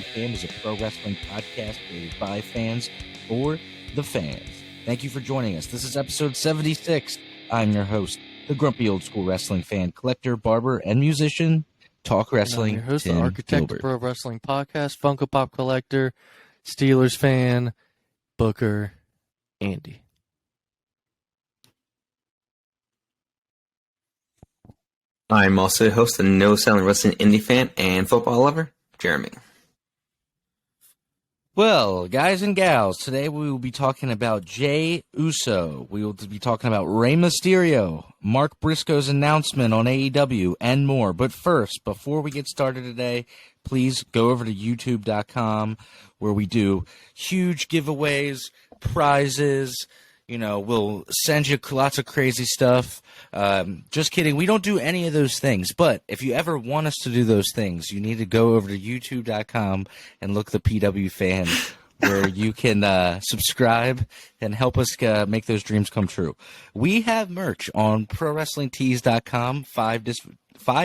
PW Fan is a pro wrestling podcast created by fans for the fans. Thank you for joining us. This is episode 76. I'm your host, the grumpy old school wrestling fan, collector, barber, and musician, Talk Wrestling. Your host, Tim the architect Gilbert. of Pro Wrestling Podcast, Funko Pop collector, Steelers fan, Booker, Andy. I'm also the host of No Selling Wrestling Indie Fan and football lover, Jeremy. Well, guys and gals, today we will be talking about Jey Uso. We will be talking about Rey Mysterio, Mark Briscoe's announcement on AEW, and more. But first, before we get started today, please go over to youtube.com where we do huge giveaways, prizes. You know, we'll send you lots of crazy stuff. Just kidding. We don't do any of those things. But if you ever want us to do those things, you need to go over to youtube.com and look the PW Fan where you can subscribe and help us make those dreams come true. We have merch on ProWrestlingTees.com, five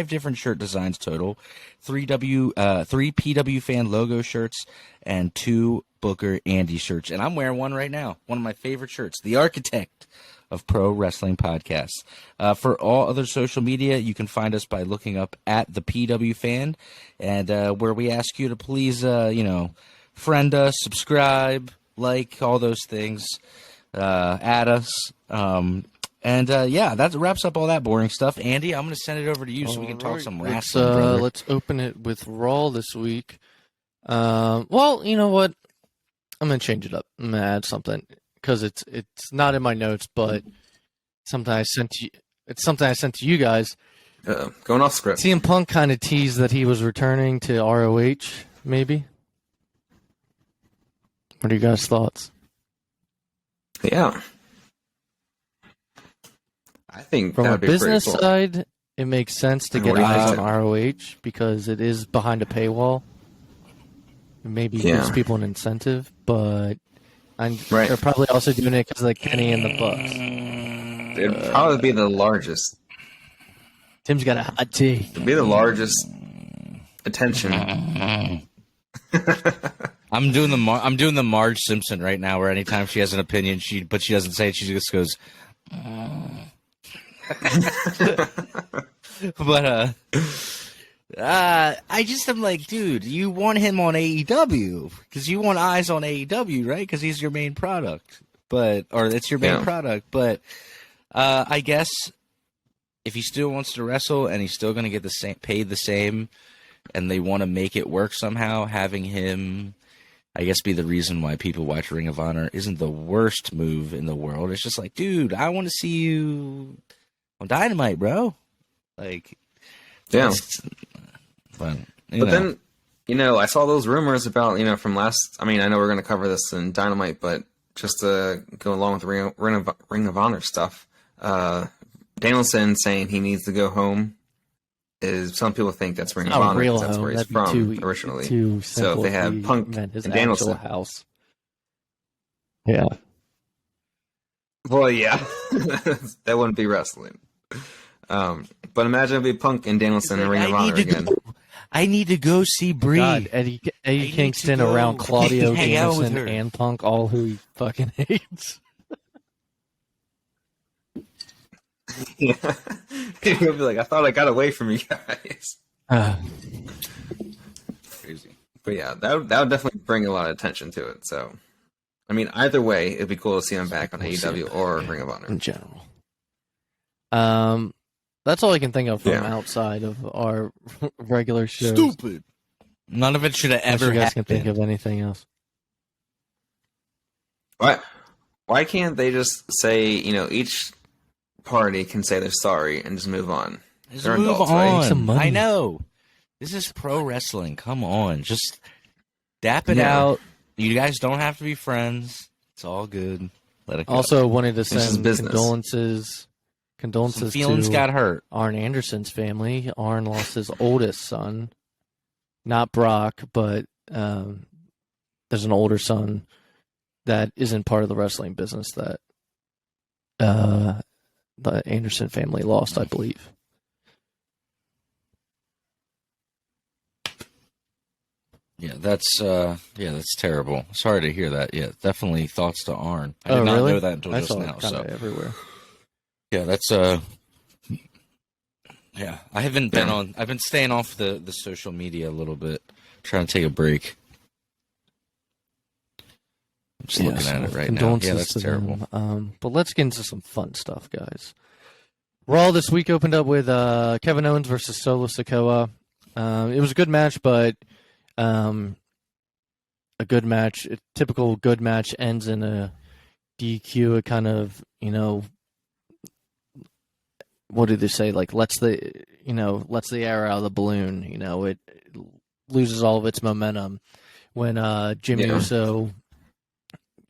different shirt designs total, three PW Fan logo shirts, and 2 Booker Andy shirts. And I'm wearing one right now, one of my favorite shirts, the architect of Pro Wrestling Podcasts. For all other social media, you can find us by looking up at the PW Fan, and where we ask you to please, friend us, subscribe, like, all those things, add us. That wraps up all that boring stuff. Andy, I'm going to send it over to you so we can talk some wrestling, brother. Let's open it with Raw this week. Well, you know what? I'm going to change it up. I'm going to add something because it's not in my notes, but something I sent to you. It's something I sent to you guys. Going off script. CM Punk kind of teased that he was returning to ROH, maybe. What are you guys' thoughts? Yeah. I think from a be business cool. side, it makes sense to get eyes on ROH because it is behind a paywall. It maybe gives people an incentive, but they're probably also doing it because of like Kenny and the Bucks. It'd probably be the largest. Tim's got a hot take. It'd be the largest attention. I'm doing the Marge Simpson right now, where anytime she has an opinion, but she doesn't say it. She just goes. But I just am like, dude, you want him on AEW because you want eyes on AEW, right? Because he's your main product, it's your main product. But I guess if he still wants to wrestle and he's still going to get paid the same, and they want to make it work somehow, having him, I guess, be the reason why people watch Ring of Honor isn't the worst move in the world. It's just like, dude, I want to see you on Dynamite, bro. Like, yeah. But then, I saw those rumors about, from last. I mean, I know we're going to cover this in Dynamite, but just to go along with Ring of Honor stuff, Danielson saying he needs to go home. Some people think that's Ring of Honor because that's where he's from originally. So if they have Punk and Danielson, house. Yeah. Well, yeah, that wouldn't be wrestling. But imagine it'd be Punk and Danielson in Ring of Honor again. I need to go see Brie. God, Eddie Kingston around Claudio Danielson and Punk, all who he fucking hates. Yeah, he'll be like, I thought I got away from you guys. Crazy, but yeah, that would definitely bring a lot of attention to it. So, I mean, either way, it'd be cool to see him back on AEW or Ring of Honor in general. That's all I can think of from outside of our regular shows. Stupid. None of it should have ever happened. You guys can think of anything else. Why can't they just say, each party can say they're sorry and just move on? They're move adults, on. right? Some money. I know. This is pro wrestling. Come on. Just dap it out. You guys don't have to be friends. It's all good. Let it go. Also wanted to send condolences Some feelings got hurt. Arn Anderson's family. Arn lost his oldest son. Not Brock, but there's an older son that isn't part of the wrestling business that the Anderson family lost, I believe. Yeah, that's terrible. Sorry to hear that. Yeah, definitely thoughts to Arn. I did not really? know that until I just saw now. it kind So of everywhere. yeah, that's yeah. I haven't been on. I've been staying off the social media a little bit, trying to take a break. I'm just looking at it right now. Yeah, that's terrible. But let's get into some fun stuff, guys. Raw this week opened up with Kevin Owens versus Solo Sikoa. It was a good match, but a typical good match ends in a DQ. It kind of, what do they say? Like lets the air out of the balloon. It loses all of its momentum when Jimmy Uso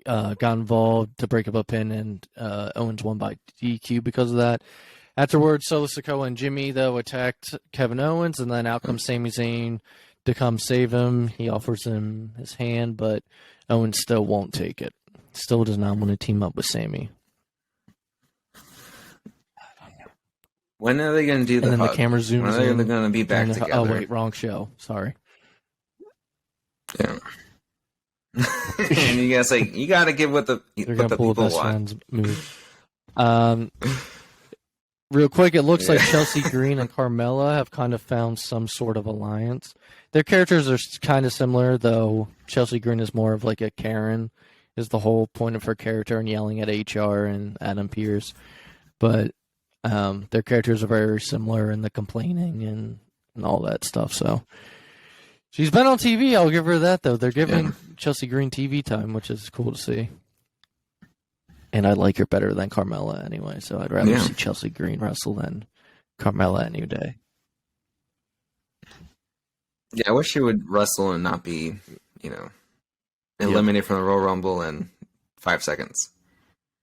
got involved to break up a pin, and Owens won by DQ because of that. Afterwards, Solo Sikoa and Jimmy, though, attacked Kevin Owens, and then out comes Sami Zayn to come save him. He offers him his hand, but Owens still won't take it. Still does not want to team up with Sami. When are they going to do the And then hug? the camera zooms in. When are they going to be back together? Oh, wait, wrong show. Sorry. Yeah. And you guys you got to give what the people want. Move. Real quick, it looks like Chelsea Green and Carmella have kind of found some sort of alliance. Their characters are kind of similar, though Chelsea Green is more of like a Karen, is the whole point of her character, and yelling at HR and Adam Pearce. But their characters are very similar in the complaining and all that stuff. So she's been on TV. I'll give her that, though. They're giving Chelsea Green TV time, which is cool to see. And I like her better than Carmella anyway, so I'd rather see Chelsea Green wrestle than Carmella any day. Yeah, I wish she would wrestle and not be, eliminated from the Royal Rumble in 5 seconds.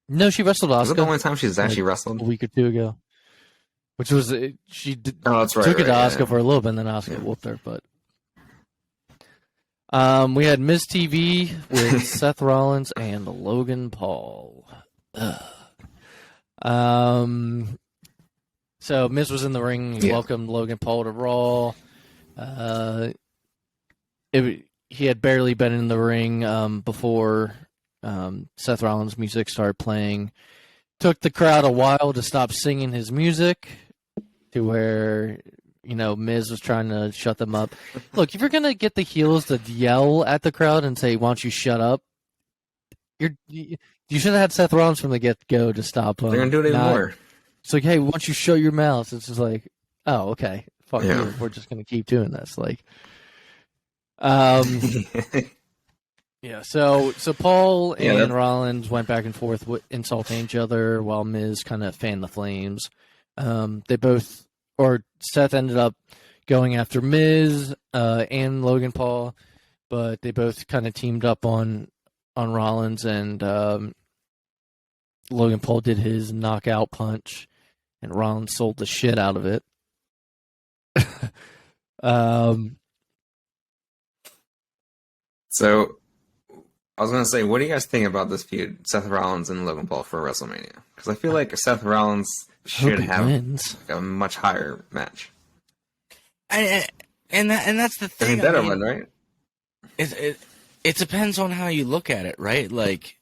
No, she wrestled Asuka. Was it the only time she's actually wrestled? A week or two ago. Which was, that's right. Took it to Asuka for a little bit, and then Asuka whooped her, but... we had Miz TV with Seth Rollins and Logan Paul. So Miz was in the ring. He welcomed Logan Paul to Raw. He had barely been in the ring before Seth Rollins' music started playing. Took the crowd a while to stop singing his music, to where Miz was trying to shut them up. Look, if you're gonna get the heels to yell at the crowd and say, "Why don't you shut up?" You should have had Seth Rollins from the get-go to stop him. They're gonna do it even more. It's like, hey, why don't you shut your mouth? It's just like, oh, okay, fuck you. We're just gonna keep doing this. Like, yeah. So Paul and Rollins went back and forth insulting each other while Miz kind of fanned the flames. Seth ended up going after Miz and Logan Paul, but they both kind of teamed up on Rollins, and Logan Paul did his knockout punch, and Rollins sold the shit out of it. So, I was going to say, what do you guys think about this feud, Seth Rollins and Logan Paul for WrestleMania? Because I feel like Seth Rollins should have a much higher match. And that's the thing. I mean, better one, right? It depends on how you look at it, right? Like,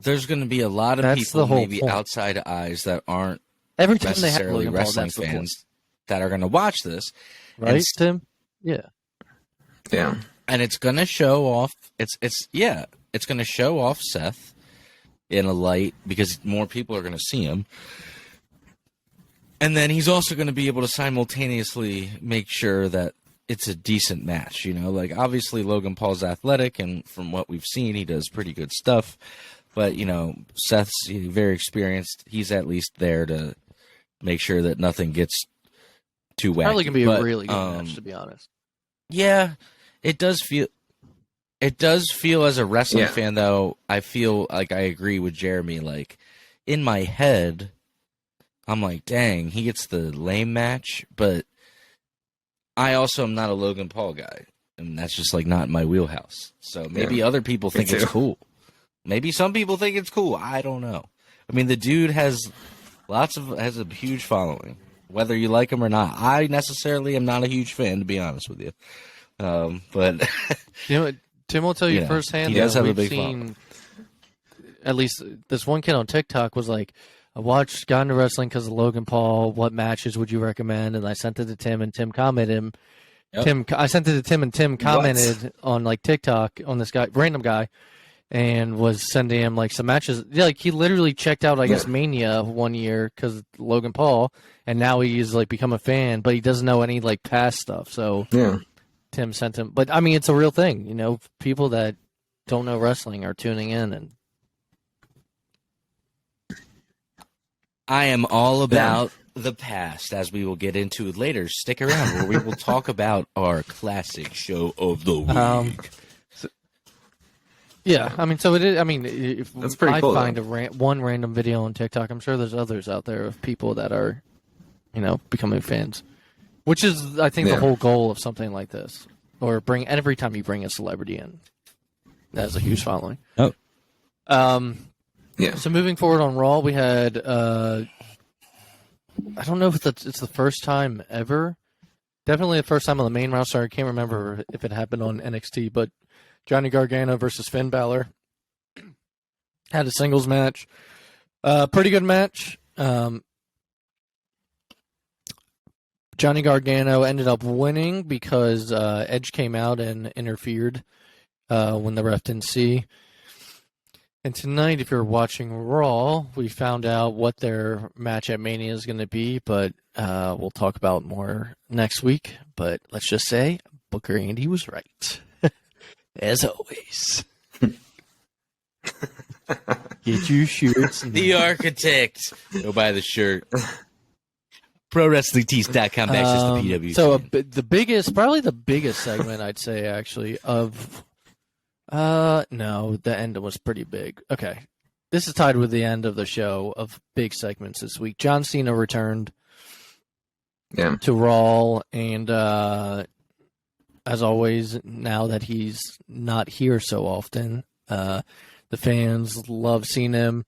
there's going to be a lot of people, maybe outside eyes, that aren't necessarily wrestling fans that are going to watch this, right, Tim? Yeah. And it's going to show off. It's going to show off Seth in a light because more people are going to see him. And then he's also going to be able to simultaneously make sure that it's a decent match, like obviously Logan Paul's athletic, and from what we've seen, he does pretty good stuff. But, Seth's very experienced. He's at least there to make sure that nothing gets too wacky. Probably going to be a really good match, to be honest. Yeah, it does feel as a wrestling fan, though, I feel like I agree with Jeremy. Like, in my head, I'm like, dang, he gets the lame match, but I also am not a Logan Paul guy, and that's just like not in my wheelhouse. So maybe other people think it's cool. Maybe some people think it's cool. I don't know. I mean, the dude has a huge following, whether you like him or not. I necessarily am not a huge fan, to be honest with you. But You know what? Tim will tell you Yeah, firsthand he does that have a we've big seen, at least this one kid on TikTok was like, I watched, got into wrestling because of Logan Paul. What matches would you recommend? And I sent it to Tim, and Tim commented. Yep. I sent it to Tim, and Tim commented on like TikTok on this guy, random guy, and was sending him like some matches. Yeah, like he literally checked out, I guess, Mania one year because of Logan Paul, and now he's like become a fan, but he doesn't know any like past stuff. So Yeah. Tim sent him, but I mean, it's a real thing. You know, people that don't know wrestling are tuning in, and I am all about the past, as we will get into later. Stick around, where we will talk about our classic show of the week. yeah, I mean, so it is. I mean, if That's pretty I cool, find one random video on TikTok, I'm sure there's others out there of people that are, becoming fans, which is, I think, the whole goal of something like this, or every time you bring a celebrity in, that has a huge following. Oh, Yeah. So moving forward on Raw, we had I don't know if it's the first time ever. Definitely the first time on the main roster. I can't remember if it happened on NXT, but Johnny Gargano versus Finn Balor had a singles match. Pretty good match. Johnny Gargano ended up winning because Edge came out and interfered when the ref didn't see. And tonight, if you're watching Raw, we found out what their match at Mania is going to be, but we'll talk about more next week. But let's just say Booker Andy was right, as always. Get your shirts. the architect. Go buy the shirt. ProWrestlingTees.com/the PWC. So probably the biggest segment, I'd say, actually, of... no, the end was pretty big. Okay. This is tied with the end of the show of big segments this week. John Cena returned to Raw, and as always, now that he's not here so often, the fans love seeing him.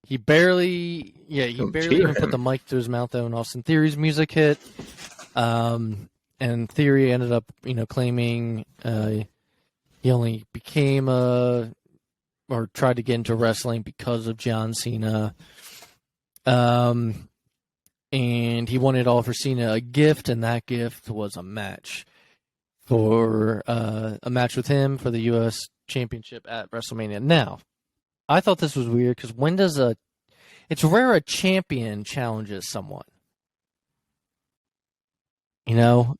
He barely even put the mic to his mouth though, and Austin Theory's music hit. And Theory ended up, claiming he only became or tried to get into wrestling because of John Cena. And he wanted to offer Cena a gift, and that gift was a match with him for the U.S. Championship at WrestleMania. Now, I thought this was weird because it's rare a champion challenges someone. Yeah.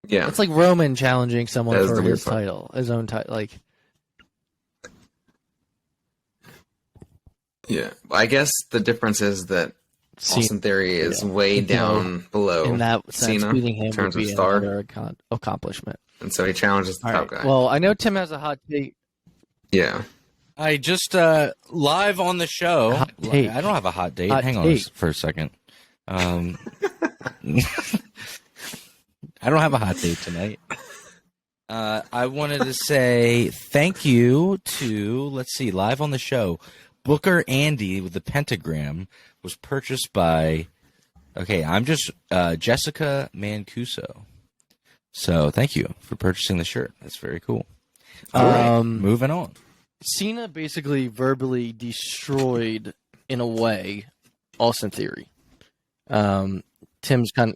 It's like Roman challenging someone for his own title. Like, yeah, I guess the difference is that Austin Theory is way down below in that sense, Cena beating him in terms would of be star, another accomplishment. and so he challenges the All top right. guy. Well, I know Tim has a hot take. Yeah. I just live on the show. Hot take. I don't have a hot date. Hot Hang on take. for a second. I don't have a hot date tonight. I wanted to say thank you to, let's see, live on the show, Booker Andy with the pentagram was purchased by, I'm just Jessica Mancuso. So thank you for purchasing the shirt. That's very cool. All right, moving on. Cena basically verbally destroyed, in a way, Austin Theory. Tim kind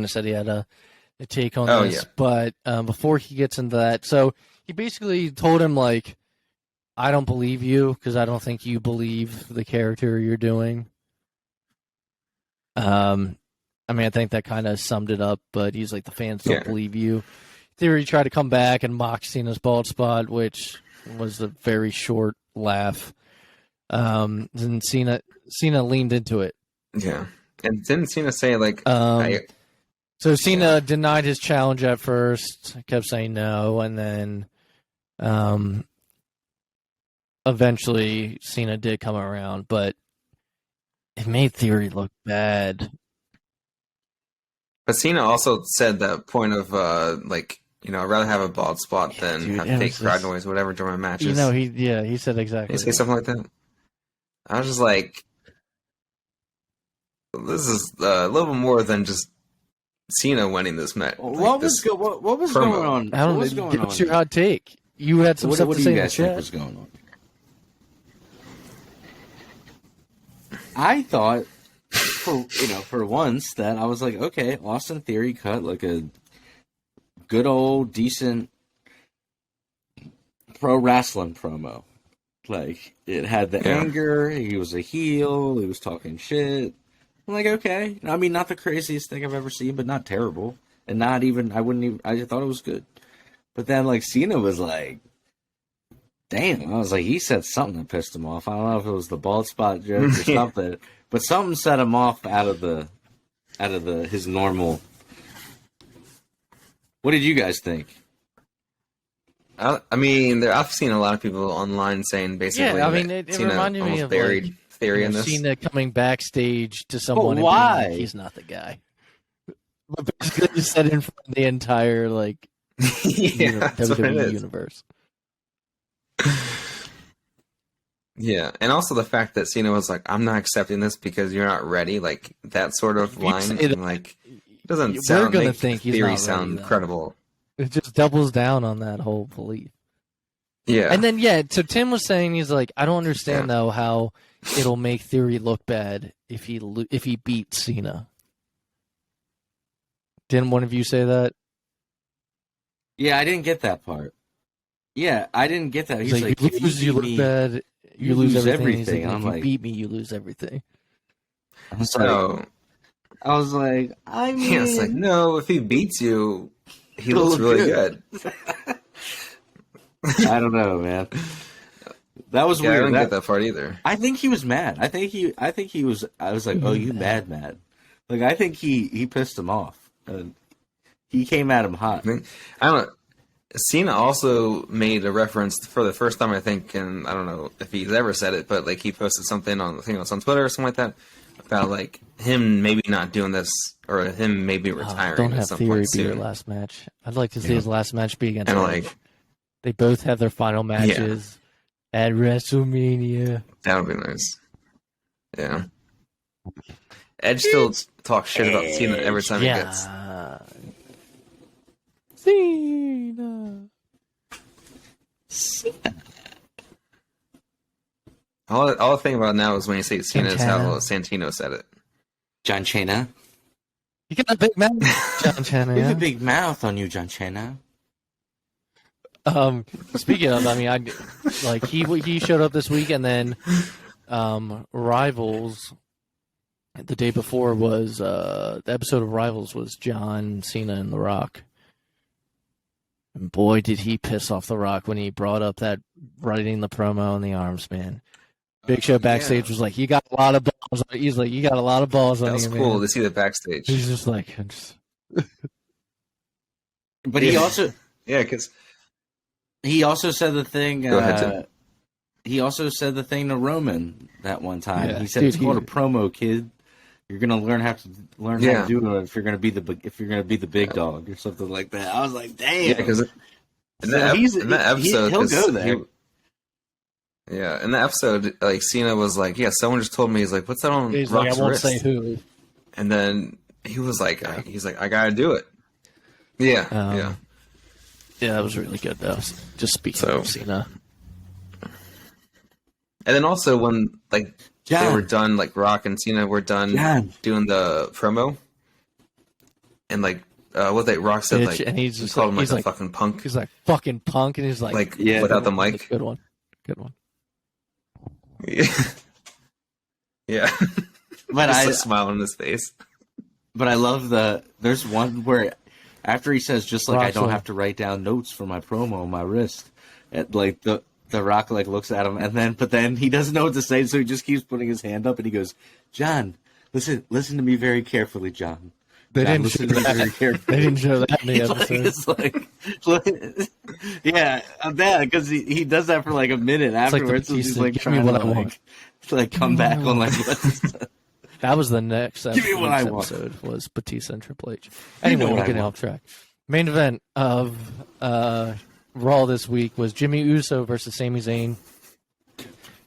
of said he had a take on this, but before he gets into that, so he basically told him, like, I don't believe you because I don't think you believe the character you're doing. I think that kind of summed it up, but he's like, the fans don't believe you. Theory tried to come back and mock Cena's bald spot, which was a very short laugh. And Cena leaned into it. Yeah. And didn't Cena say, like... So Cena denied his challenge at first, kept saying no, and then eventually Cena did come around, but it made Theory look bad. But Cena also said that point of, I'd rather have a bald spot than have fake crowd noise, whatever, during my matches. He said exactly. Did he say something like that? I was just like, this is a little bit more than just Cena winning this match. What was going on? I don't What was know. going Give on? us your hot take. You had some stuff What to do say you in the guys think chat. was going on? I thought, for once, that I was like, okay, Austin Theory cut like a good old decent pro wrestling promo. Like, it had the anger. He was a heel. He was talking shit. I'm like, okay. I mean, not the craziest thing I've ever seen, but not terrible. And not even, I thought it was good. But then, like, Cena was like, damn. I was like, he said something that pissed him off. I don't know if it was the bald spot joke or something. But something set him off out of his normal. What did you guys think? I mean, I've seen a lot of people online saying basically. Yeah, I mean, that it Cena reminded me almost of buried Theory in this. Cena coming backstage to someone and why? being like, he's not the guy. But basically, just said in front of the entire That's what it WWE is. universe. Yeah, and also the fact that Cena was like, "I'm not accepting this because you're not ready." Like that sort of line, like doesn't We're sound gonna make think he's Theory not sound ready, credible. It just doubles down on that whole belief. Yeah, And then, so Tim was saying, he's like, I don't understand, though, how it'll make Theory look bad if he beats Cena. Didn't one of you say that? Yeah, I didn't get that part. Yeah, I didn't get that. He's like, you if lose, you you beat look me, bad. You lose lose everything. everything. He's like, I'm if you like- beat me, you lose everything. I was so like, I mean, yeah, it's like no, if he beats you, he He'll looks look really good. good. I don't know, man. That was Yeah, I weird. didn't get that part either. I think he was mad. I think he was. I was like, oh, you mad. Like, I think he pissed him off. He came at him hot. I don't know. Cena also made a reference for the first time, I think, and I don't know if he's ever said it, but like he posted something on, I think it was on Twitter or something like that, about like him maybe not doing this or him maybe retiring Don't at have some Theory point be your soon. last match. I'd like to see his last match be against And Edge. like They both have their final matches at WrestleMania. that would be nice. Yeah. Edge still talks shit about Cena every time he gets. Cena. All I think about now is when you say Cena is how Santana. Santino said it. John Cena. You got a big mouth, John Cena. You have Yeah? a big mouth on you, John Cena. Speaking of, I mean, he showed up this week, and then Rivals. The day before was the episode of Rivals was John Cena and The Rock. And boy, did he piss off The Rock when he brought up that writing the promo in the arms, man. Big Show backstage was like, "You got a lot of balls." He's like, "You got a lot of balls on That was you, cool man." to see the backstage. He's just like, But he also because said the thing. Go ahead, Tim. He also said the thing to Roman that one time. Yeah, He said, dude, "It's called a promo, kid. You're gonna learn how to do it if you're gonna be the big dog or something like that." I was like, "Damn." yeah, because in that episode, he'll 'cause go there. In the episode, like Cena was like, "Yeah, someone just told me." He's like, "What's that on he's Rock's like, I won't wrist?" say who. And then he was like, "I gotta do it." Yeah, yeah. Yeah, that was really good though. Just speaking of Cena. And then also when like they John. were done, like Rock and Cena were done John. doing the promo, and like Rock said, Bitch, like, and he's he just called like- him he's like a like- fucking punk, He's like, fucking punk, and he's like, like yeah, without the mic. Good one. Good one. Yeah, But just a smile on his face. But I love there's one where after he says, just like I don't have to write down notes for my promo on my wrist, and like the Rock like looks at him but then he doesn't know what to say, so he just keeps putting his hand up and he goes, "John, listen to me very carefully, John." They John, didn't show listen to me very that. carefully. They didn't show that in the It's episode. yeah, I'm bad because he does that for like a minute like the afterwards. So he's Batista, like give me trying what to I want. like come back on like what's That was the next Give me what I want. episode was Batista and Triple H. You Anyway, know what we're I getting want. off track. Main event of Raw this week was Jimmy Uso versus Sami Zayn.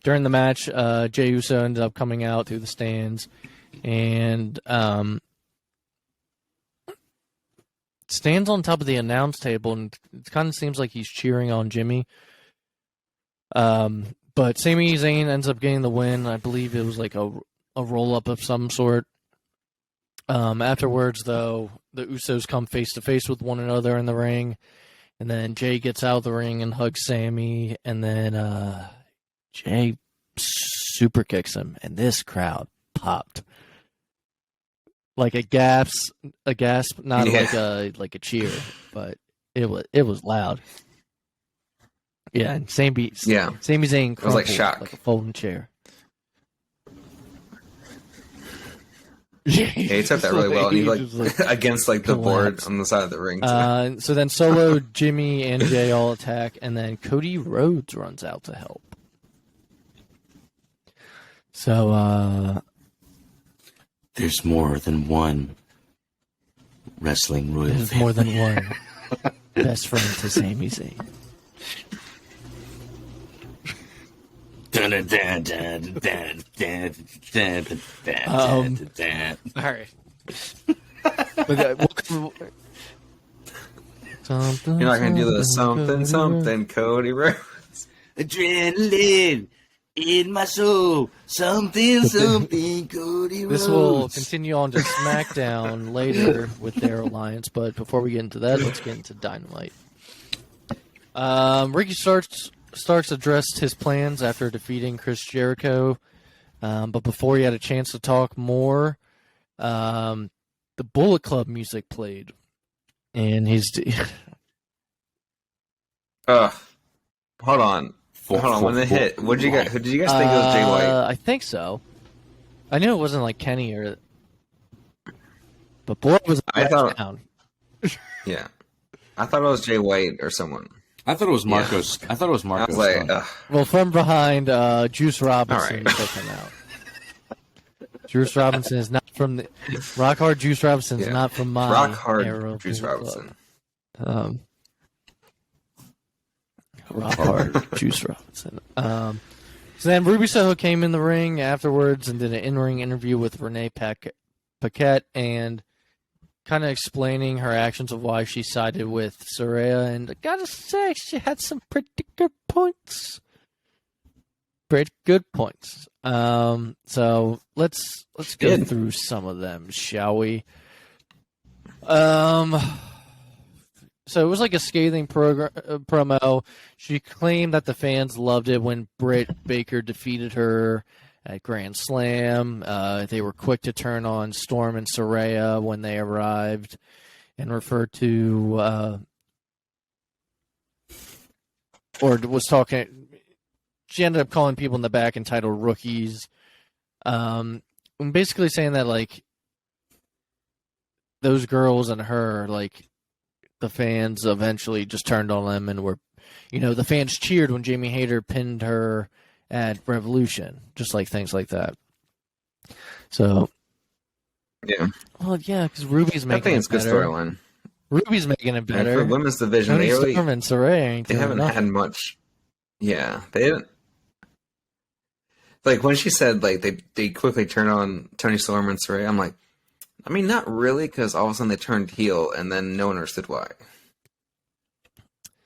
During the match, Jey Uso ended up coming out through the stands, and stands on top of the announce table, and it kind of seems like he's cheering on Jimmy. But Sami Zayn ends up getting the win. I believe it was like a roll-up of some sort. Afterwards, though, the Usos come face-to-face with one another in the ring. And then Jay gets out of the ring and hugs Sami. And then Jay super kicks him. And this crowd popped. Like a gasp, not like a cheer, but it was loud. Yeah, and Sami Zayn it was like shock, like a folding chair. Yeah, he took that really well. And he like against like the board on the side of the ring. So then Solo, Jimmy, and Jay all attack, and then Cody Rhodes runs out to help. So there's more than one wrestling royal. There's more than one best friend to Sami Zayn. All right. You're not gonna do the something, Cody Rhodes. Adrenaline in my soul, something, Cody Rhodes. This will continue on to Smackdown later with their alliance, but before we get into that, let's get into Dynamite. Ricky Starks addressed his plans after defeating Chris Jericho, but before he had a chance to talk more, the Bullet Club music played, and he's. Hold on. When it hit, who did you guys think it was? Jay White? I think so. I knew it wasn't like Kenny or, but boy, it was down. Yeah, I thought it was Jay White or someone. I thought it was Marcos. Yeah. I thought it was Marcos. I was like, well, from behind, Juice Robinson took him out. Juice Robinson is not from the Rock Hard. Juice Robinson is not from my Rock Hard. Era Juice Robinson. Rock Hard. Juice Robinson. So then Ruby Soho came in the ring afterwards and did an in-ring interview with Renee Paquette and kind of explaining her actions of why she sided with Saraya, and I gotta say, she had some pretty good points. So let's go through some of them, shall we? So it was like a scathing promo. She claimed that the fans loved it when Britt Baker defeated her at Grand Slam. They were quick to turn on Storm and Saraya when they arrived, and referred to or was talking. She ended up calling people in the back entitled rookies, and basically saying that like those girls and her, like the fans eventually just turned on them and were, the fans cheered when Jamie Hayter pinned her at Revolution, just like things like that. So, yeah. Well, yeah, because Ruby's making it better. I think it's a good storyline. Ruby's making it better. And for women's division, they haven't had much. Yeah, they didn't. Like when she said like they quickly turn on Tony Storm and Saraya, I'm like, I mean, not really, because all of a sudden they turned heel, and then no one understood why.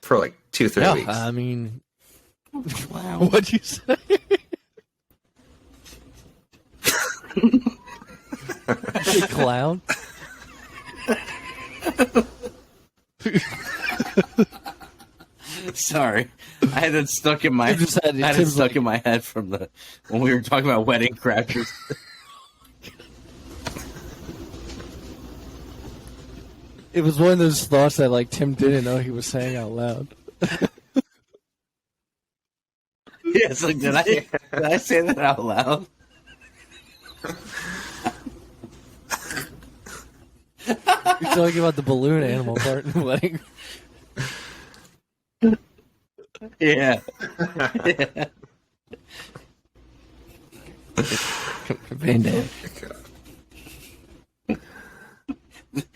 For like 2-3 weeks. I mean, wow. What'd you say? You clown? Sorry, I had it stuck in my in my head from when we were talking about Wedding Crashers. It was one of those thoughts that like Tim didn't know he was saying out loud. Yes, like did I say that out loud? You're talking about the balloon animal part in the wedding. Yeah. Van Dam.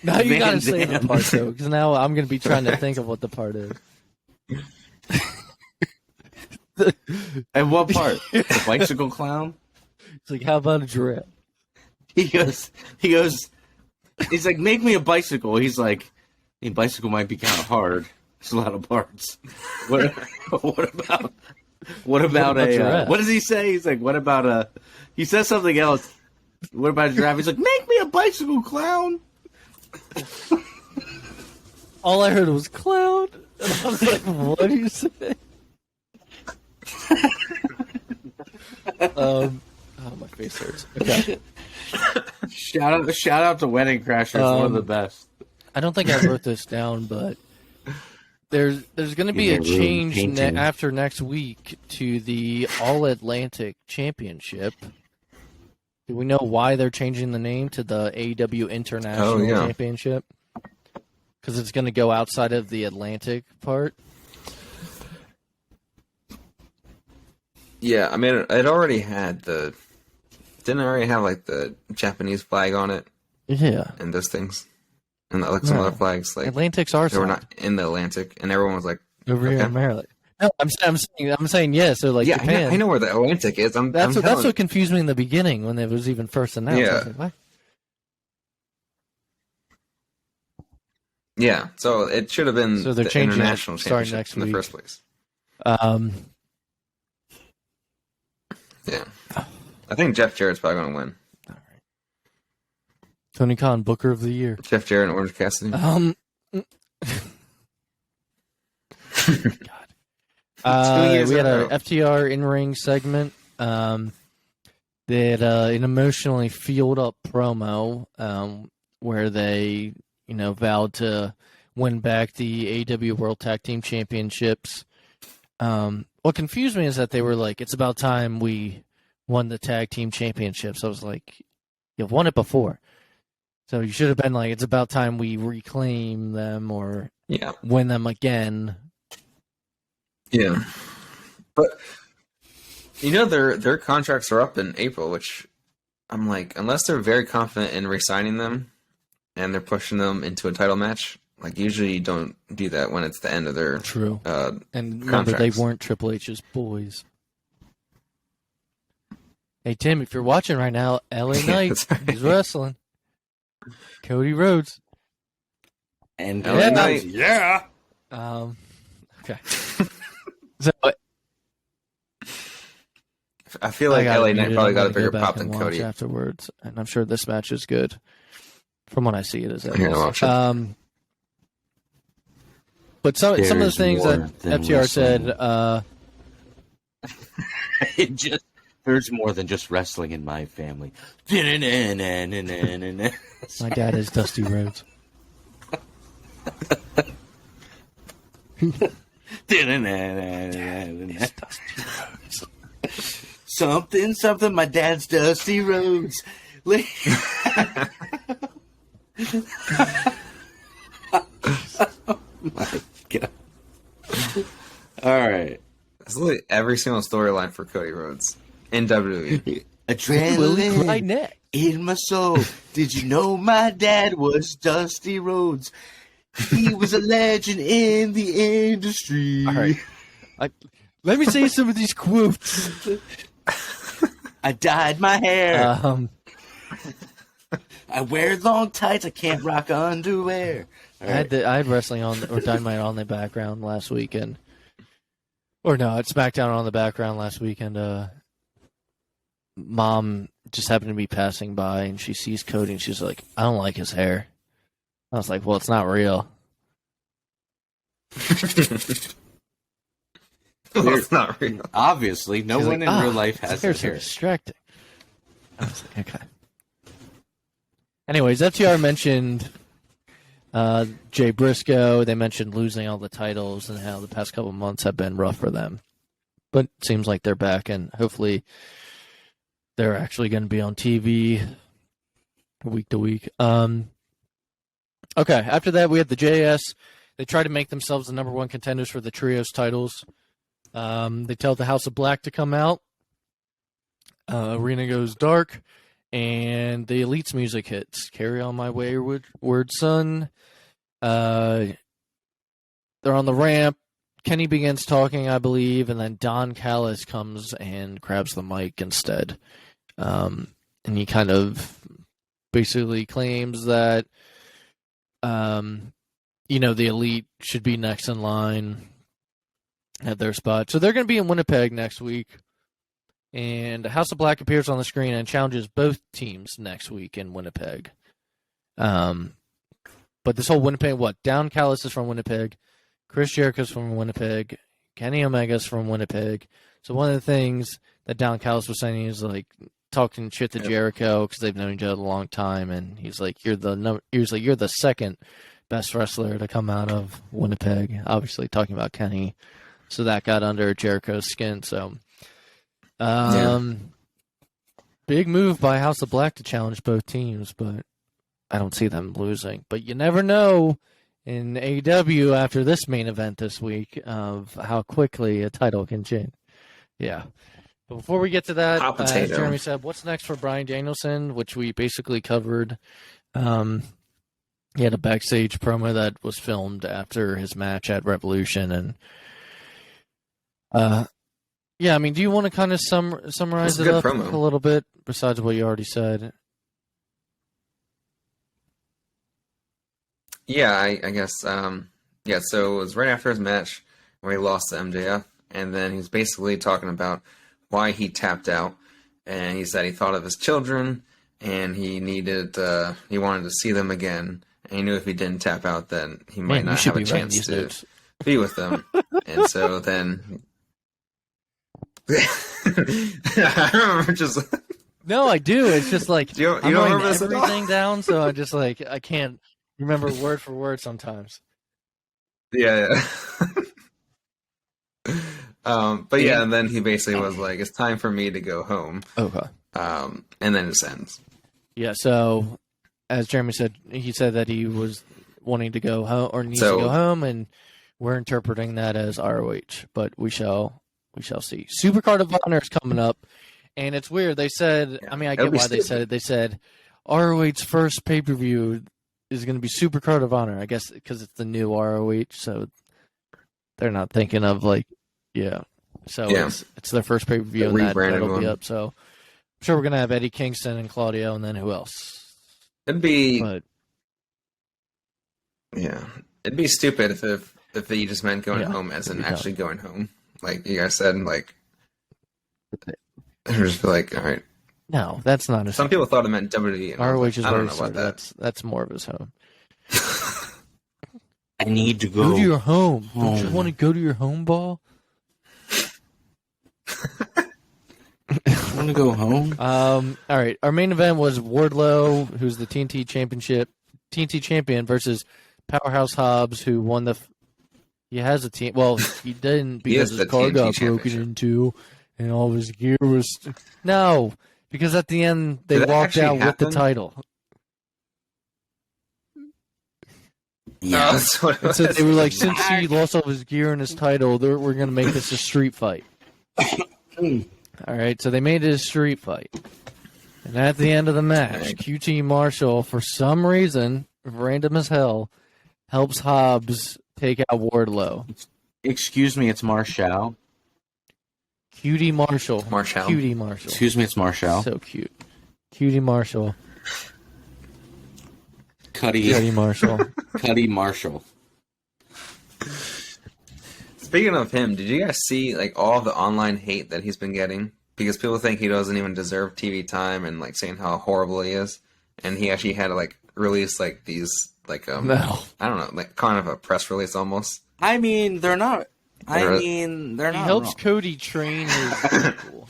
Now you gotta say the part though, because now I'm gonna be trying to think of what the part is. And what part? The bicycle clown? It's like, how about a giraffe? He goes, he's like, make me a bicycle. He's like, bicycle might be kind of hard. There's a lot of parts. What about what does he say? He's like, what about a? He says something else. What about a giraffe? He's like, make me a bicycle, clown. All I heard was clown. And I was like, what do you say? Oh, my face hurts. Okay. Shout out to Wedding Crashers, one of the best. I don't think I wrote this down, but there's going to be a change after next week to the All Atlantic Championship. Do we know why they're changing the name to the AEW International Championship? Because it's going to go outside of the Atlantic part. Yeah, I mean, it already had didn't it already have like the Japanese flag on it? Yeah. And those things. And like some other flags, like Atlantic's our they were side. not in the Atlantic, and everyone was like, over here in Maryland. No, I'm saying yes. So like Japan. I know where the Atlantic is. That's what confused me in the beginning when it was even first announced. Yeah. I was like, what? Yeah, so it should have been So they're the changing it international starting championship next in the week. first place. Yeah, I think Jeff Jarrett's probably going to win. All right. Tony Khan, Booker of the Year. Jeff Jarrett and Orange Cassidy. God. We had a FTR in-ring segment. They had an emotionally fueled up promo where they, vowed to win back the AEW World Tag Team Championships. What confused me is that they were like, it's about time we won the Tag Team Championships. I was like, you've won it before. So you should have been like, it's about time we reclaim them or win them again. Yeah. But, their contracts are up in April, which I'm like, unless they're very confident in re-signing them and they're pushing them into a title match, like usually you don't do that when it's the end of their True. And remember, contracts. they weren't Triple H's boys. Hey, Tim, if you're watching right now, LA Knight is wrestling. Cody Rhodes. And LA Knight. Yeah. Okay. So I feel like LA Knight probably got a bigger go pop back and than watch Cody. afterwards, and I'm sure this match is good. From what I see, it is. Here, watch it. But some of the things that FTR said. There's more than just wrestling in my family. My dad is Dusty Rhodes. Something. My dad's Dusty Rhodes. Oh my God. All right. It's literally every single storyline for Cody Rhodes in WWE. Adrenaline in my soul. Did you know my dad was Dusty Rhodes? He was a legend in the industry. All right. Let me say some of these quotes. I dyed my hair. I wear long tights. I can't rock underwear. I had wrestling on or Dynamite on the background last weekend. Or no, it's Smackdown on the background last weekend. Mom just happened to be passing by and she sees Cody and she's like, I don't like his hair. I was like, well, it's not real. Well, it's not real. Obviously, no She's one like, in real life has his hair's so hair. distracting. I was like, okay. Anyways, FTR mentioned Jay Briscoe. They mentioned losing all the titles and how the past couple months have been rough for them. But it seems like they're back, and hopefully they're actually going to be on TV week to week. Okay, after that, we had the JS. They try to make themselves the number one contenders for the trios titles. They tell the House of Black to come out. Arena goes dark, and the Elite's music hits. Carry on my wayward son. They're on the ramp. Kenny begins talking, I believe, and then Don Callis comes and grabs the mic instead. And he kind of basically claims that the Elite should be next in line at their spot. So they're going to be in Winnipeg next week. And House of Black appears on the screen and challenges both teams next week in Winnipeg. But this whole Winnipeg, Down Callis is from Winnipeg. Chris Jericho's from Winnipeg. Kenny Omega's from Winnipeg. So one of the things that Down Callis was saying is like talking shit to Jericho because they've known each other a long time, and he's like, you're the second best wrestler to come out of Winnipeg. Obviously talking about Kenny. So that got under Jericho's skin. So big move by House of Black to challenge both teams, but I don't see them losing. But you never know in AEW after this main event this week of how quickly a title can change. Yeah. But before we get to that, as Jeremy said, what's next for Bryan Danielson, which we basically covered. He had a backstage promo that was filmed after his match at Revolution. And yeah, I mean, do you want to kind of summarize it up a little bit besides what you already said? Yeah, I guess. So it was right after his match where he lost to MJF, and then he was basically talking about why he tapped out, and he said he thought of his children, and he wanted to see them again, and he knew if he didn't tap out, then he might not have a chance to be with them, and so then. I remember just. No, I do. It's just like you I'm don't writing everything down, so I just like I can't remember word for word sometimes. Yeah. But yeah, and then he basically was like, "It's time for me to go home." Okay. And then it just ends. Yeah. So, as Jeremy said, he said that he was wanting to go home or needs to go home, and we're interpreting that as ROH. But we shall see. Supercard of Honor is coming up, and it's weird. They said, I mean, I get why they said it. They said ROH's first pay-per-view is going to be Supercard of Honor. I guess because it's the new ROH, so they're not thinking of like, So it's their first pay-per-view, and that'll be up. So I'm sure we're going to have Eddie Kingston and Claudio, and then who else? It'd be stupid if they just meant going home as in actually going home. Like you guys said, like, just like, all right. No, that's not. Some people thought it meant WWE. ROH is where that's more of his home. I need to go. Go to your home. Don't you want to go to your home, ball? I want to go home. All right. Our main event was Wardlow, who's the TNT champion, versus Powerhouse Hobbs, who won the. He has a team. Well, he didn't because his car got broken into, and all of his gear was. No, because at the end they walked out with the title. Yeah, so they were like, since he lost all of his gear and his title, we're going to make this a street fight. All right, so they made it a street fight. And at the end of the match, QT Marshall, for some reason, random as hell, helps Hobbs take out Wardlow. Excuse me, it's Marshall. Cutie Marshall. Marshall. Cutie Marshall. Excuse me, it's Marshall. So cute. Cutie Marshall. Cuddy Marshall. Cuddy Marshall. Speaking of him, did you guys see like all the online hate that he's been getting? Because people think he doesn't even deserve TV time and like saying how horrible he is. And he actually had to like release like these like no. I don't know, like kind of a press release almost. I mean, they're not. They're not. He helps wrong. Cody train his people.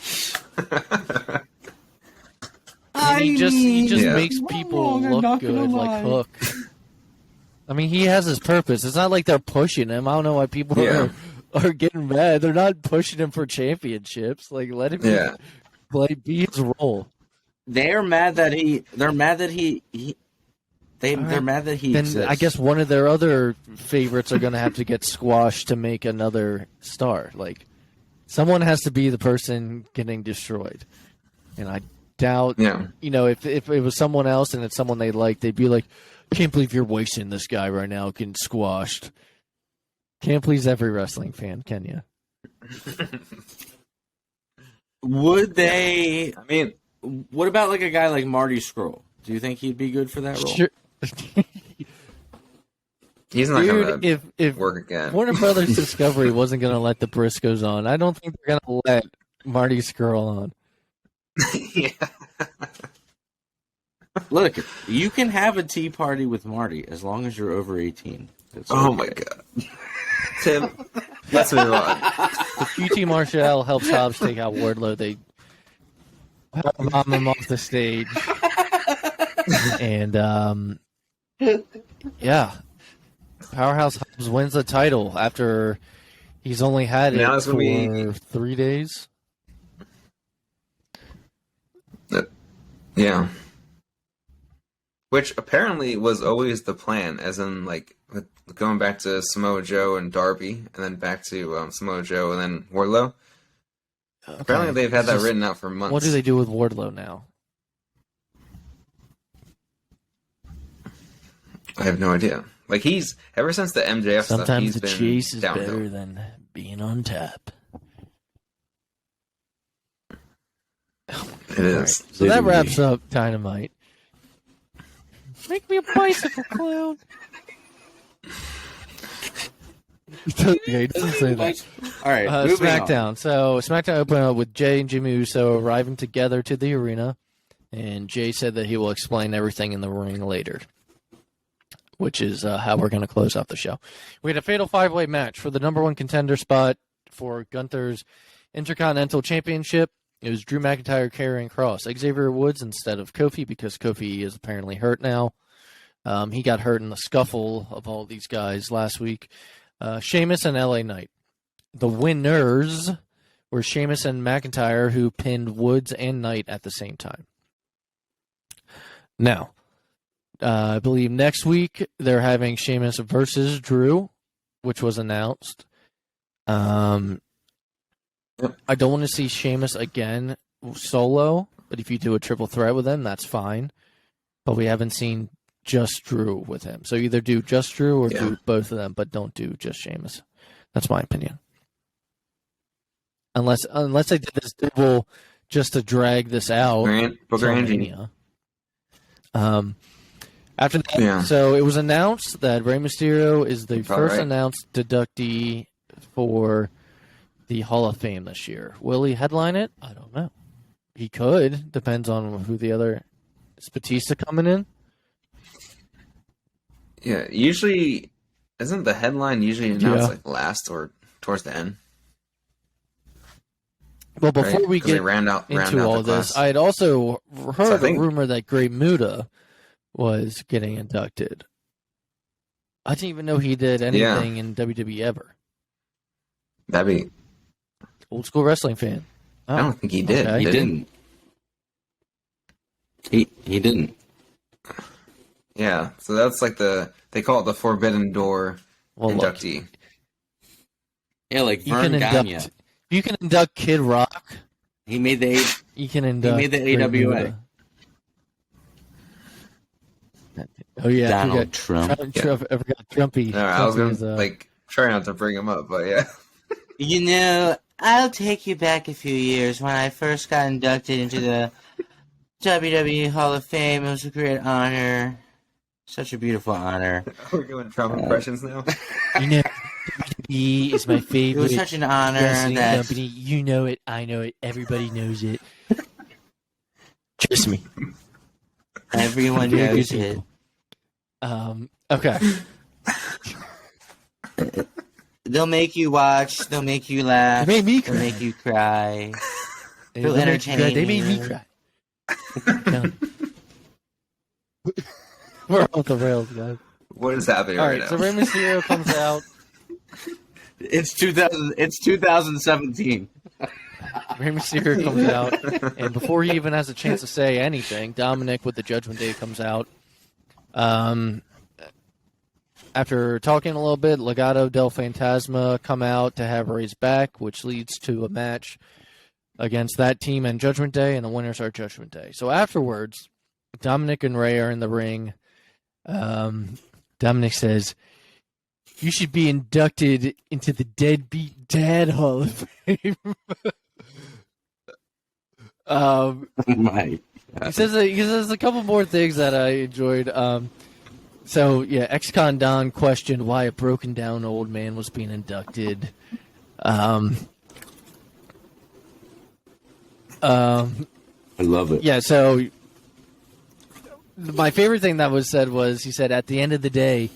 And he just makes people look good, like Hook. I mean, he has his purpose. It's not like they're pushing him. I don't know why people are getting mad. They're not pushing him for championships. Like, let him be his role. They're mad that he. They're mad that he Then exists. I guess one of their other favorites are going to have to get squashed to make another star. Like, someone has to be the person getting destroyed. And I doubt, if it was someone else and it's someone they like, they'd be like, can't believe you're wasting this guy right now getting squashed. Can't please every wrestling fan, can you? Would they? I mean, what about like a guy like Marty Scurll? Do you think he'd be good for that role? Sure. He's not Dude, going to if work again. Warner Brothers Discovery wasn't going to let the Briscoes on, I don't think they're going to let Marty Scurll on. Yeah. Look, you can have a tea party with Marty as long as you're over 18. It's Oh okay. my god. Tim, let's move on. If QT Marshall helps Hobbs take out Wardlow, they bomb him off the stage. And, yeah. Powerhouse Hobbs wins the title after he's only had Now it it's for gonna be- 3 days. Yeah. Which apparently was always the plan, as in, like, going back to Samoa Joe and Darby, and then back to Samoa Joe and then Wardlow. Apparently Okay. they've had that Just- written out for months. What do they do with Wardlow now? I have no idea. Like, he's, ever since the MJF stuff, Sometimes he's the been chase is downhill. better than being on top. It is. Right. So that wraps up Dynamite. Make me a bicycle clown. Okay, he doesn't say that. All right, moving on. SmackDown. So SmackDown opened up with Jay and Jimmy Uso arriving together to the arena, and Jay said that he will explain everything in the ring later, which is how we're going to close out the show. We had a fatal five-way match for the number one contender spot for Gunther's Intercontinental Championship. It was Drew McIntyre carrying Cross, Xavier Woods instead of Kofi because Kofi is apparently hurt now. He got hurt in the scuffle of all these guys last week. Sheamus and LA Knight. The winners were Sheamus and McIntyre, who pinned Woods and Knight at the same time. Now, I believe next week they're having Sheamus versus Drew, which was announced. I don't want to see Sheamus again solo, but if you do a triple threat with him, that's fine. But we haven't seen just Drew with him. So either do just Drew or do both of them, but don't do just Sheamus. That's my opinion. Unless they did this double just to drag this out. Booker till and Mania. After that, so it was announced that Rey Mysterio is the first announced inductee for the Hall of Fame this year. Will he headline it? I don't know. He could. Depends on who the other... Is Batista coming in? Yeah, usually... Isn't the headline usually announced like last or towards the end? Well, before we get into all this, I had also heard a rumor that Great Muta was getting inducted. I didn't even know he did anything in WWE ever. That'd be... Old school wrestling fan. Oh, I don't think he did. Okay. He didn't. He didn't. Yeah, so that's like they call it the Forbidden Door inductee. Look, yeah, like Vern Gagne. You can induct Kid Rock. He made the AWA. Oh yeah, Donald Trump. I forgot Trumpy. No, I was gonna try not to bring him up, but yeah. You know, I'll take you back a few years when I first got inducted into the WWE Hall of Fame. It was a great honor. Such a beautiful honor. We're doing Trump impressions now. You know, WWE is my favorite. It was such an honor that company. You know it. I know it. Everybody knows it. Trust me. Everyone knows it. Okay. They'll make you watch. They'll make you laugh. They made me cry. They'll make you cry. They'll entertain you. They made me cry. We're off the rails, guys. What is happening right now? So Rey Mysterio comes out. It's 2017. Rey Mysterio comes out, and before he even has a chance to say anything, Dominic with the Judgment Day comes out. After talking a little bit, Legado del Fantasma come out to have Rey's back, which leads to a match against that team and Judgment Day, and the winners are Judgment Day. So afterwards, Dominic and Rey are in the ring. Dominic says, "You should be inducted into the Deadbeat Dad Hall of Fame." My he says a couple more things that I enjoyed. So yeah, ex-con Don questioned why a broken down old man was being inducted. I love it. Yeah, so my favorite thing that was said was, he said, at the end of the day,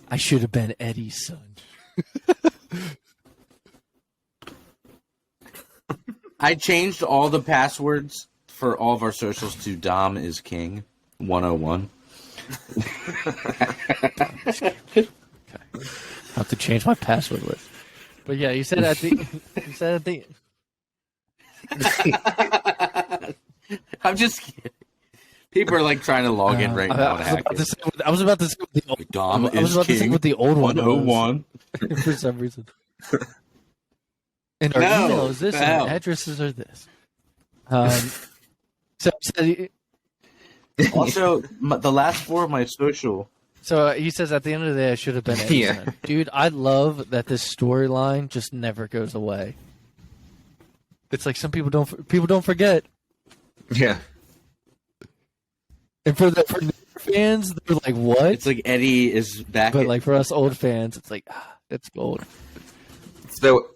I should have been Eddie's son. I changed all the passwords for all of our socials to Dom is King 101. Okay. I have to change my password list. But yeah, he said at the I'm just kidding. People are like trying to log in right now and hack it. I was about to say with the old, Dom I was is about to say King what the old one 101. was, for some reason. And our No, email is this, and no. our addresses are this. So Also, the last four of my social. So he says, at the end of the day, I should have been Eddie's son. Dude, I love that this storyline just never goes away. It's like some people don't forget. Yeah. And for the fans, they're like, what? It's like Eddie is back. But like for us old fans, it's like, it's gold. So,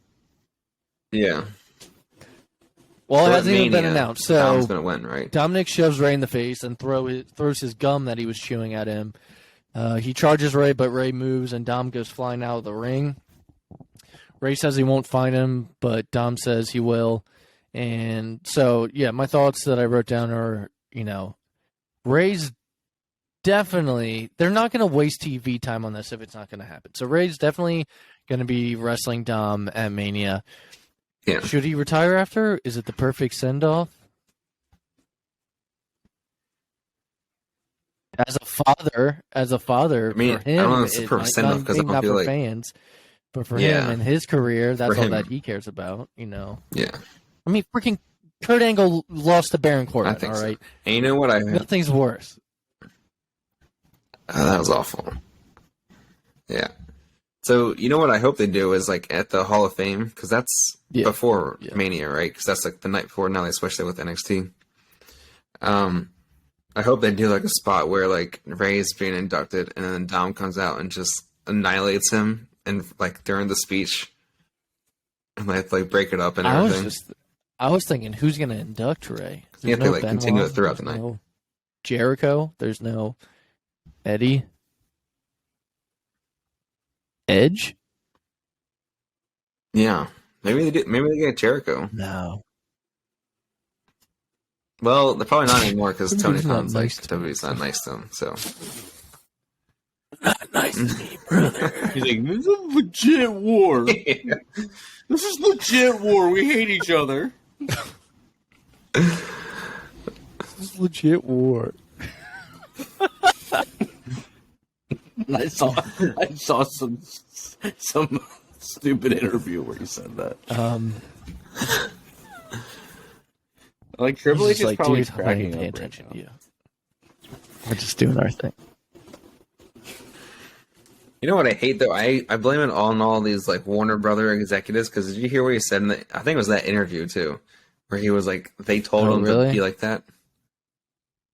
yeah. Well, So it hasn't even been Mania, announced. So Dom's gonna win, right? Dominic shoves Ray in the face and throws his gum that he was chewing at him. He charges Ray, but Ray moves, and Dom goes flying out of the ring. Ray says he won't find him, but Dom says he will. And so, yeah, my thoughts that I wrote down are, Ray's definitely, they're not going to waste TV time on this if it's not going to happen. So Ray's definitely going to be wrestling Dom at Mania. Yeah. Should he retire after? Is it the perfect send-off? As a father, I mean, for him, I don't know if it's a perfect send-off because I not don't feel for like fans, but for Yeah. him and his career, that's For all him. that he cares about. Yeah, I mean, freaking Kurt Angle lost to Baron I Corbin. think All so. right, And you know what? nothing's worse. That was awful. Yeah. So you know what I hope they do is like at the Hall of Fame, because that's before Mania, right? Because that's like the night before. Now they switched it with NXT. I hope they do like a spot where like Ray's being inducted, and then Dom comes out and just annihilates him, and like during the speech, and like break it up and everything. I was thinking, who's going to induct Ray? You have to like continue it throughout the night. No Jericho. There's no Eddie. Edge. Yeah, maybe they do. Maybe they get Jericho. No. Well, they're probably not anymore because Tony He's not Khan's like nice to WWE's not nice to him. So Not nice to me, brother. He's like, this is a legit war. yeah. This is legit war. We hate each other. This is legit war. I saw some stupid interview where he said that. Like Triple H is like, probably dude, I'm not even cracking paying up attention right to you. We're just doing our thing. You know what I hate though? I blame it on all these like Warner Brother executives because did you hear what he said? I think it was that interview too, where he was like, they told him to be like that.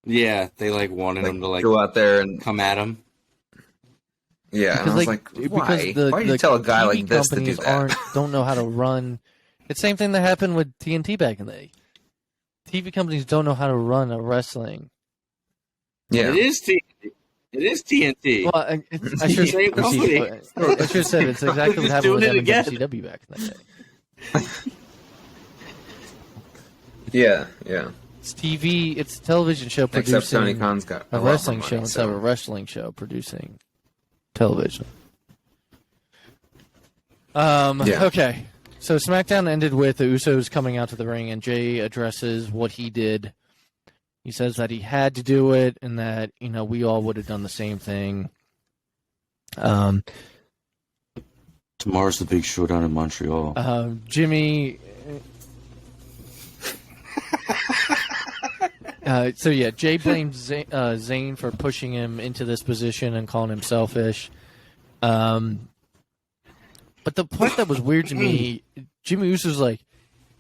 Yeah, they like wanted him to like go out there and come at him. Yeah, and I was like, why? Why do you tell a guy TV like this to do that? Don't know how to run. It's the same thing that happened with TNT back in the day. TV companies don't know how to run a wrestling. Yeah, It is TNT. Well, I should Same company. I should have said it's exactly what happened with WCW back in the day. yeah. It's TV. It's a television show producing Except Tony Khan's got a lot more wrestling money, show instead of a wrestling show producing television. Okay. So SmackDown ended with the Usos coming out to the ring, and Jay addresses what he did. He says that he had to do it, and that we all would have done the same thing. Tomorrow's the big showdown in Montreal. Jimmy. So yeah, Jay blames Zayn for pushing him into this position and calling him selfish. But the part that was weird to me, Jimmy Uso's like,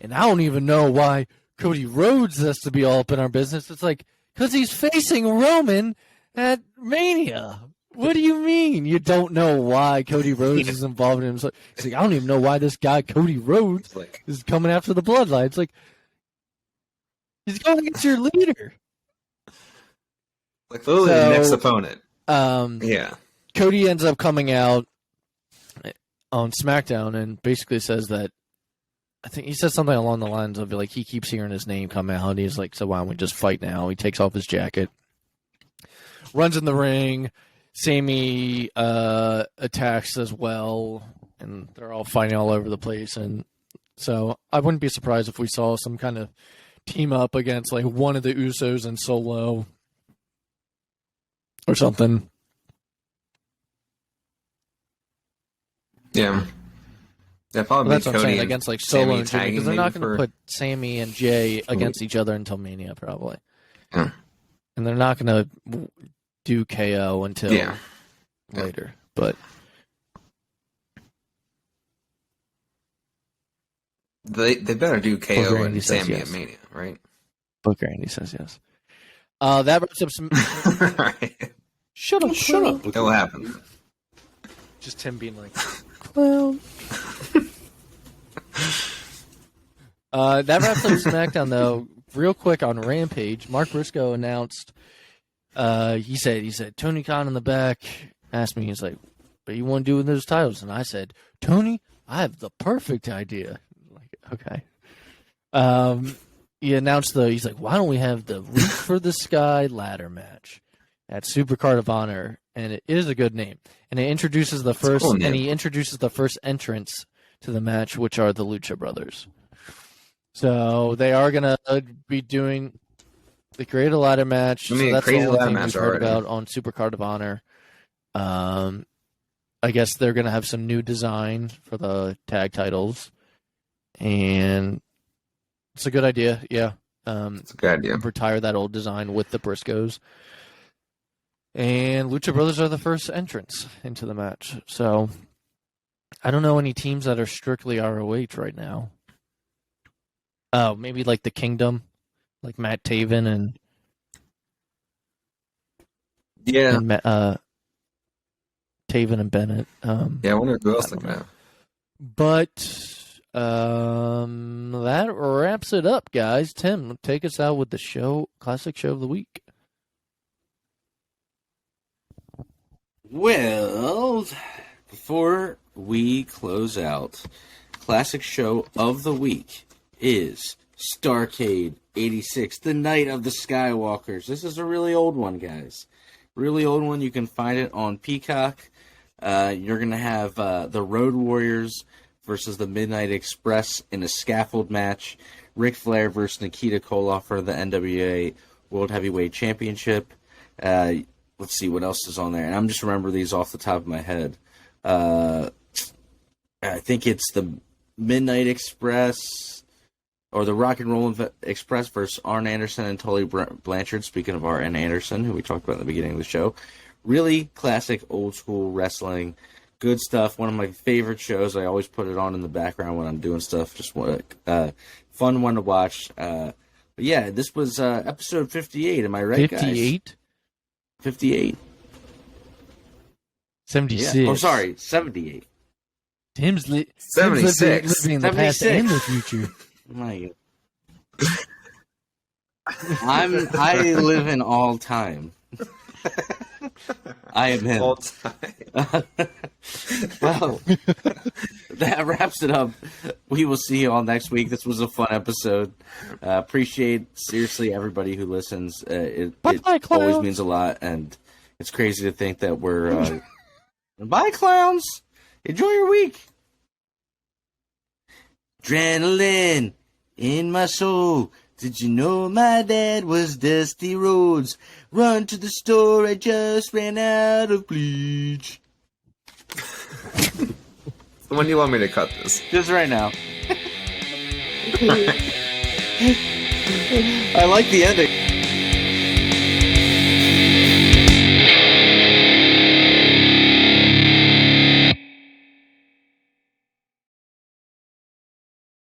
and I don't even know why Cody Rhodes has to be all up in our business. It's like, because he's facing Roman at Mania. What do you mean? You don't know why Cody Rhodes is involved in him? He's like, I don't even know why this guy, Cody Rhodes, is coming after the bloodline. It's like, he's going against your leader. Like, literally the next opponent. Yeah. Cody ends up coming out on SmackDown and basically says that, I think he says something along the lines of, like, he keeps hearing his name come out. And he's like, so why don't we just fight now? He takes off his jacket, runs in the ring. Sami attacks as well, and they're all fighting all over the place. And so I wouldn't be surprised if we saw some kind of team up against like one of the Usos and Solo or something. Yeah. Probably that's what I'm saying, and against like Solo and Jimmy, because they're not going to put Sami and Jay against each other until Mania, probably. Yeah. And they're not going to do KO until later, but they better do KO and Sami yes. at Mania, right? Booker Andy says yes. That wraps up some. Right. Shut up! That will happen. Just Tim being like, clown. That wraps up SmackDown though. Real quick on Rampage, Mark Briscoe announced. He said, Tony Khan in the back asked me, he's like, what do you want to do with those titles? And I said, Tony, I have the perfect idea. Like, okay. He announced he's like, why don't we have the Reach for the Sky ladder match at Supercard of Honor? And it is a good name. And it introduces the first, and he introduces the first entrants to the match, which are the Lucha Brothers. So they are going to be doing. They created a ladder match. I mean, so that's crazy the only ladder thing match we've heard already. about on Supercard of Honor. I guess they're going to have some new design for the tag titles. And it's a good idea, yeah. It's a good idea. Retire that old design with the Briscoes. And Lucha Brothers are the first entrants into the match. So I don't know any teams that are strictly ROH right now. Oh, maybe like the Kingdom. Like Matt Taven and Taven and Bennett. I wonder who else they could have. But that wraps it up, guys. Tim, take us out with the classic show of the week. Well, before we close out, classic show of the week is Starrcade 86, the Night of the Skywalkers. This is a really old one, guys. Really old one. You can find it on Peacock. You're going to have the Road Warriors versus the Midnight Express in a scaffold match. Ric Flair versus Nikita Koloff for the NWA World Heavyweight Championship. Let's see what else is on there. And I'm just remember these off the top of my head. I think it's the Midnight Express or the Rock and Roll Express versus Arn Anderson and Tully Blanchard. Speaking of Arn Anderson, who we talked about at the beginning of the show. Really classic old school wrestling. Good stuff. One of my favorite shows. I always put it on in the background when I'm doing stuff. Just fun one to watch. But yeah, this was episode 58. Am I right, 58? guys? 58. 76. Yeah. Oh, sorry, 78. Tim's 76. living in the past 76. and the future. My God. I live in all time. I am him. All time. Well, that wraps it up. We will see you all next week. This was a fun episode. Appreciate, seriously, everybody who listens. It always means a lot, and it's crazy to think that we're... Bye, clowns! Enjoy your week! Adrenaline in my soul. Did you know my dad was Dusty Rhodes? Run to the store, I just ran out of bleach. When do you want me to cut this? Just right now. I like the ending.